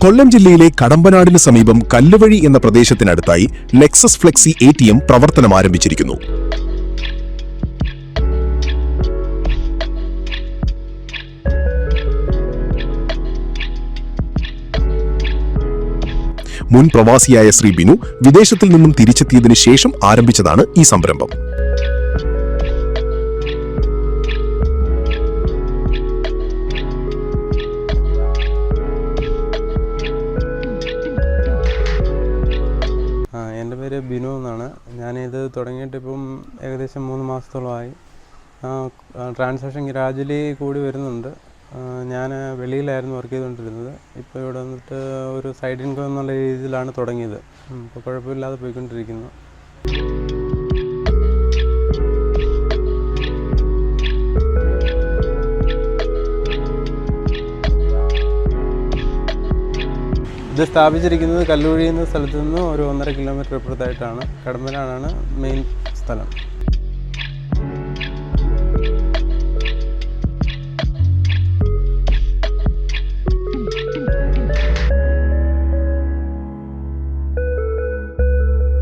കൊല്ലം ജില്ലയിലെ കടമ്പനാടിന് സമീപം കല്ലുവഴി എന്ന പ്രദേശത്തിനടുത്തായി ലെക്സസ് ഫ്ലെക്സി ATM പ്രവർത്തനം ആരംഭിച്ചിരിക്കുന്നു. മുൻ പ്രവാസിയായ ശ്രീ ബിനു വിദേശത്തിൽ നിന്നും തിരിച്ചെത്തിയതിനു ശേഷം ആരംഭിച്ചതാണ് ഈ സംരംഭം. എൻ്റെ പേര് ബിനു എന്നാണ്. ഞാനിത് തുടങ്ങിയിട്ടിപ്പം ഏകദേശം 3 മാസത്തോളമായി. ട്രാൻസാക്ഷൻ ഗ്രാജുവലി കൂടി വരുന്നുണ്ട്. ഞാൻ വെളിയിലായിരുന്നു വർക്ക് ചെയ്തുകൊണ്ടിരുന്നത്. ഇപ്പോൾ ഇവിടെ വന്നിട്ട് ഒരു സൈഡ് ഇൻകം എന്നുള്ള രീതിയിലാണ് തുടങ്ങിയത്. ഇപ്പോൾ കുഴപ്പമില്ലാതെ പോയിക്കൊണ്ടിരിക്കുന്നു. ഇത് സ്ഥാപിച്ചിരിക്കുന്നത് കല്ലുവഴി എന്ന സ്ഥലത്ത് നിന്ന് ഒരു 1.5 കിലോമീറ്റർ അപ്പുറത്തായിട്ടാണ്. കടമ്പനാടാണ് മെയിൻ സ്ഥലം.